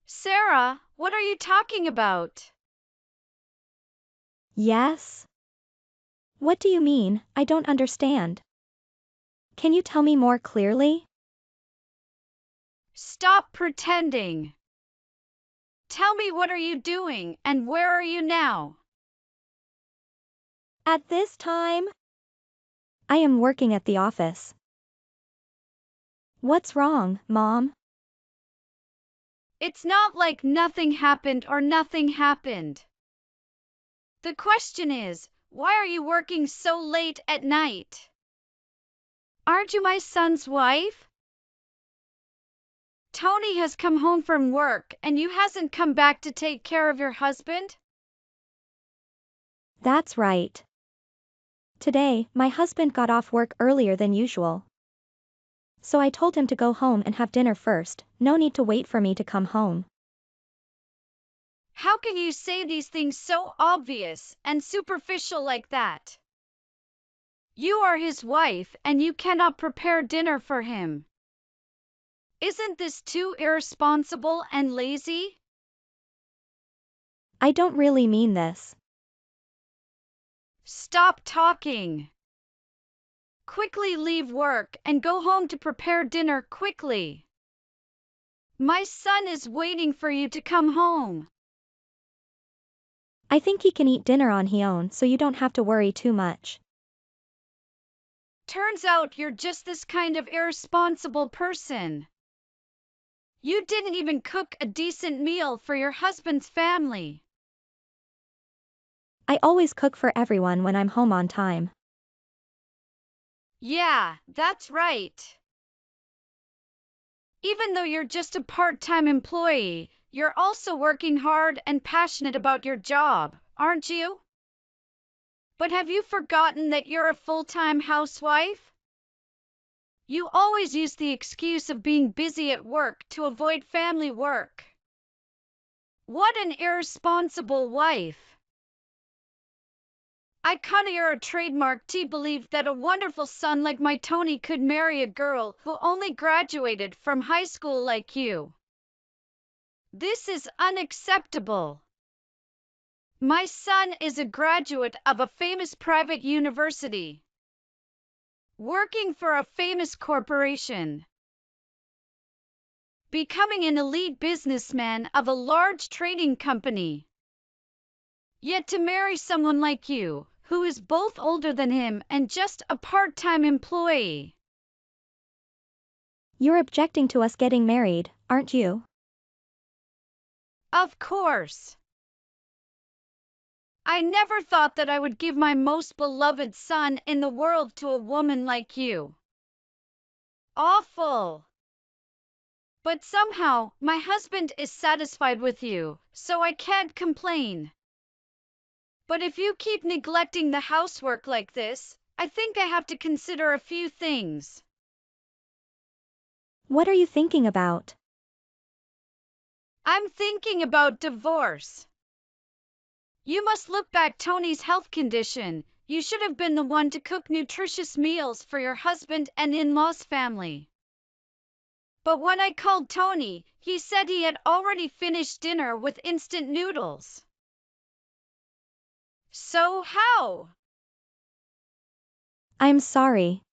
Sarah, what are you talking about? Yes? What do you mean? I don't understand. Can you tell me more clearly? Stop pretending. Tell me, what are you doing and where are you now? At this time, I am working at the office. What's wrong, Mom? It's not like nothing happened or nothing happened. The question is, why are you working so late at night? Aren't you my son's wife? Tony has come home from work and you hasn't come back to take care of your husband? That's right. Today, my husband got off work earlier than usual. So I told him to go home and have dinner first, no need to wait for me to come home. How can you say these things so obvious and superficial like that? You are his wife and you cannot prepare dinner for him. Isn't this too irresponsible and lazy? I don't really mean this. Stop talking. Quickly leave work and go home to prepare dinner quickly. My son is waiting for you to come home. I think he can eat dinner on his own so you don't have to worry too much. Turns out you're just this kind of irresponsible person. You didn't even cook a decent meal for your husband's family. I always cook for everyone when I'm home on time. Yeah, that's right. Even though you're just a part-time employee, you're also working hard and passionate about your job, aren't you? But have you forgotten that you're a full-time housewife? You always use the excuse of being busy at work to avoid family work. What an irresponsible wife. I kinda you're a trademark to believe that a wonderful son like my Tony could marry a girl who only graduated from high school like you. This is unacceptable. My son is a graduate of a famous private university, working for a famous corporation, becoming an elite businessman of a large trading company. Yet to marry someone like you, who is both older than him and just a part-time employee. You're objecting to us getting married, aren't you? Of course. I never thought that I would give my most beloved son in the world to a woman like you. Awful. But somehow, my husband is satisfied with you, so I can't complain. But if you keep neglecting the housework like this, I think I have to consider a few things. What are you thinking about? I'm thinking about divorce. You must look back Tony's health condition. You should have been the one to cook nutritious meals for your husband and in-laws family. But when I called Tony, he said he had already finished dinner with instant noodles. So how? I'm sorry.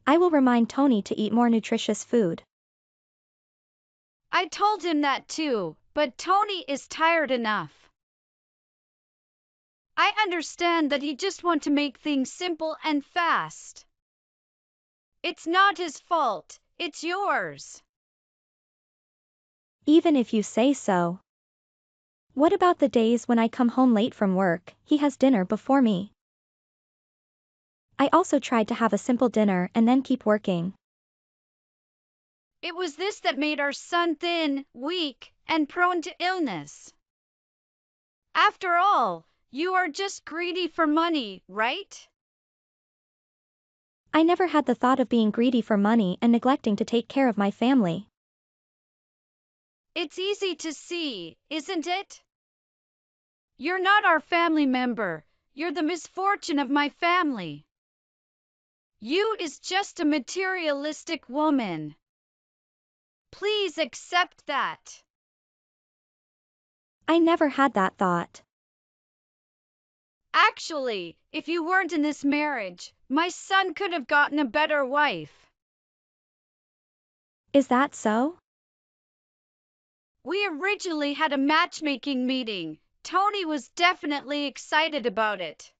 I will remind Tony to eat more nutritious food. I told him that too, but Tony is tired enough. I understand that he just wants to make things simple and fast. It's not his fault, it's yours. Even if you say so. What about the days when I come home late from work, he has dinner before me? I also tried to have a simple dinner and then keep working. It was this that made our son thin, weak, and prone to illness. After all, you are just greedy for money, right? I never had the thought of being greedy for money and neglecting to take care of my family. It's easy to see, isn't it? You're not our family member, you're the misfortune of my family. You is just a materialistic woman. Please accept that. I never had that thought. Actually, if you weren't in this marriage, my son could have gotten a better wife. Is that so? We originally had a matchmaking meeting. Tony was definitely excited about it.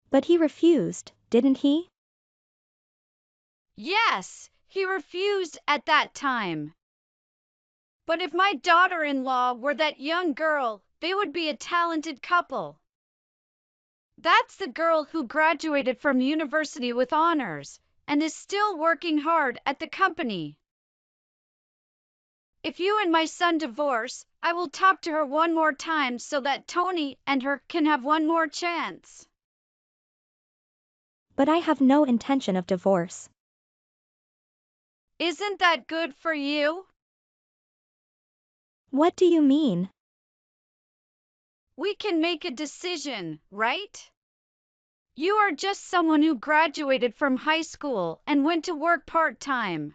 But he refused, didn't he? Yes, he refused at that time. But if my daughter-in-law were that young girl, they would be a talented couple. That's the girl who graduated from university with honors and is still working hard at the company. If you and my son divorce, I will talk to her one more time so that Tony and her can have one more chance. But I have no intention of divorce. Isn't that good for you? What do you mean? We can make a decision, right? You are just someone who graduated from high school and went to work part-time.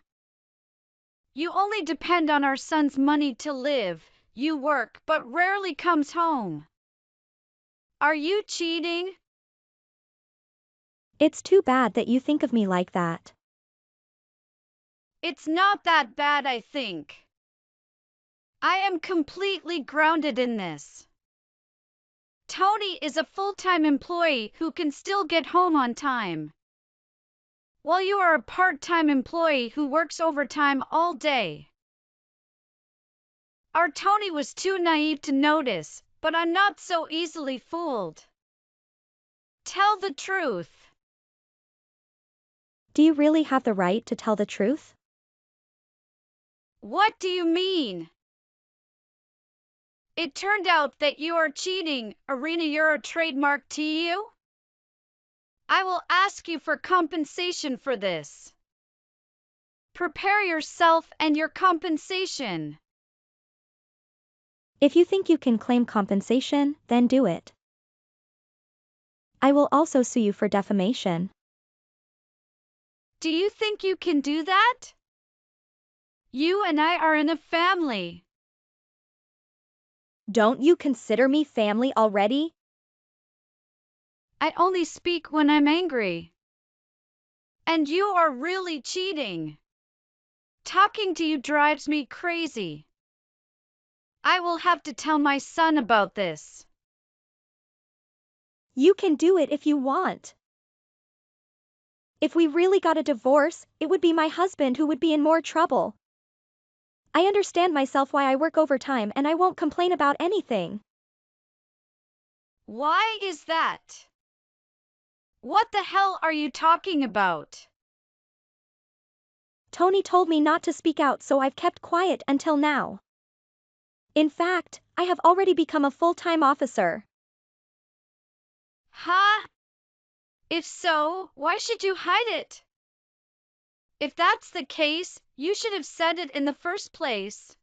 You only depend on our son's money to live. You work but rarely comes home. Are you cheating? It's too bad that you think of me like that. It's not that bad, I think. I am completely grounded in this. Tony is a full-time employee who can still get home on time, while you are a part-time employee who works overtime all day. Our Tony was too naive to notice, but I'm not so easily fooled. Tell the truth. Do you really have the right to tell the truth? What do you mean? It turned out that you are cheating, Irina. You're a trademark to you? I will ask you for compensation for this. Prepare yourself and your compensation. If you think you can claim compensation, then do it. I will also sue you for defamation. Do you think you can do that? You and I are in a family. Don't you consider me family already? I only speak when I'm angry. And you are really cheating. Talking to you drives me crazy. I will have to tell my son about this. You can do it if you want. If we really got a divorce, it would be my husband who would be in more trouble. I understand myself why I work overtime and I won't complain about anything. Why is that? What the hell are you talking about? Tony told me not to speak out, so I've kept quiet until now. In fact, I have already become a full-time officer. Huh? If so, why should you hide it? If that's the case, you should have said it in the first place.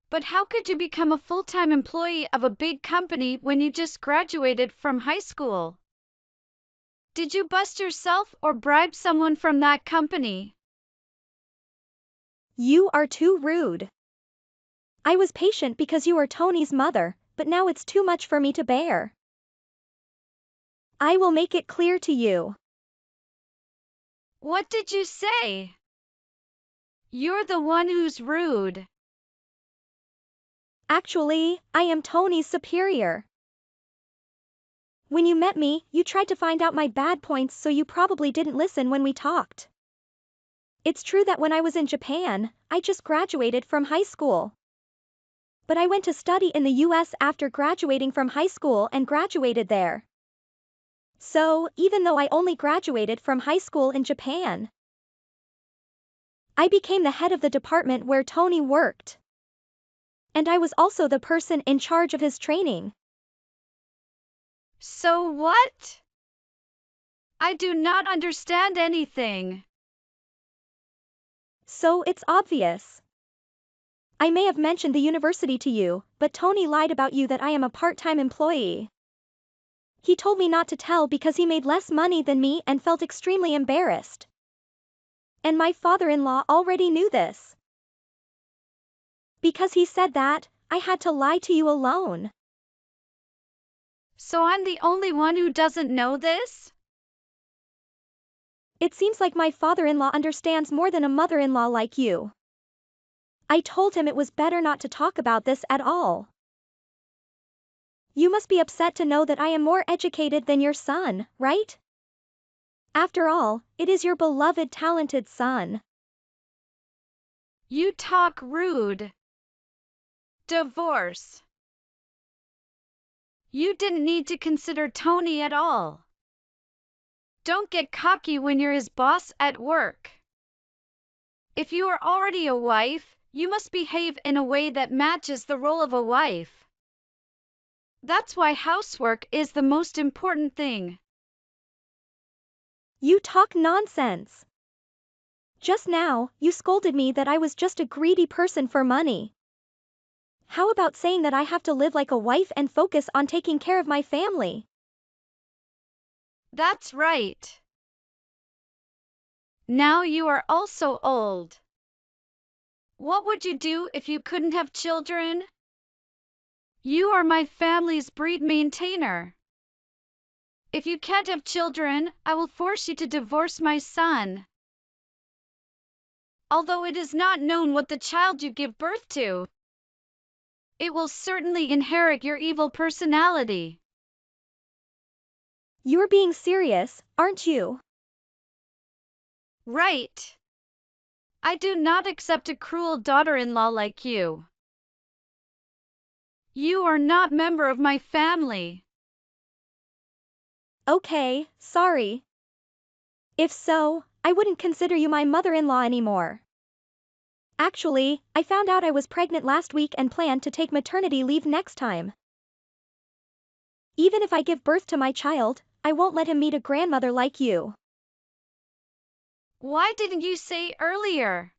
But how could you become a full-time employee of a big company when you just graduated from high school? Did you bust yourself or bribe someone from that company? You are too rude. I was patient because you are Tony's mother, but now it's too much for me to bear. I will make it clear to you. What did you say? You're the one who's rude. Actually, I am Tony's superior. When you met me, you tried to find out my bad points, so you probably didn't listen when we talked. It's true that when I was in Japan, I just graduated from high school. But I went to study in the US after graduating from high school and graduated there. So, even though I only graduated from high school in Japan, I became the head of the department where Tony worked. And I was also the person in charge of his training. So what? I do not understand anything. So it's obvious. I may have mentioned the university to you, but Tony lied about you that I am a part-time employee. He told me not to tell because he made less money than me and felt extremely embarrassed. And my father-in-law already knew this. Because he said that, I had to lie to you alone. So I'm the only one who doesn't know this? It seems like my father-in-law understands more than a mother-in-law like you. I told him it was better not to talk about this at all. You must be upset to know that I am more educated than your son, right? After all, it is your beloved talented son. You talk rude. Divorce. You didn't need to consider Tony at all. Don't get cocky when you're his boss at work. If you are already a wife, you must behave in a way that matches the role of a wife. That's why housework is the most important thing. You talk nonsense. Just now, you scolded me that I was just a greedy person for money. How about saying that I have to live like a wife and focus on taking care of my family? That's right. Now you are also old. What would you do if you couldn't have children? You are my family's breed maintainer. If you can't have children, I will force you to divorce my son. Although it is not known what the child you give birth to, it will certainly inherit your evil personality. You're being serious, aren't you? Right. I do not accept a cruel daughter-in-law like you. You are not member of my family. Okay, sorry. If so, I wouldn't consider you my mother-in-law anymore. Actually, I found out I was pregnant last week and plan to take maternity leave next time. Even if I give birth to my child, I won't let him meet a grandmother like you. Why didn't you say earlier?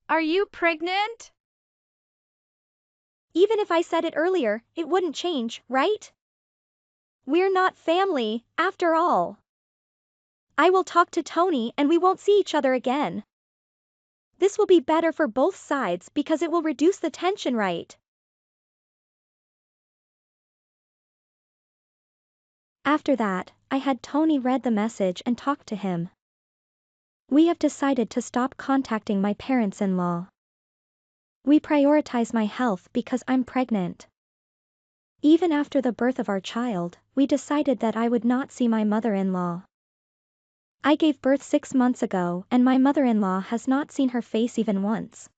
Are you pregnant? Even if I said it earlier, it wouldn't change, right? We're not family, after all. I will talk to Tony and we won't see each other again. This will be better for both sides because it will reduce the tension, right? After that, I had Tony read the message and talk to him. We have decided to stop contacting my parents-in-law. We prioritize my health because I'm pregnant. Even after the birth of our child, we decided that I would not see my mother-in-law. I gave birth 6 months ago and my mother-in-law has not seen her face even once.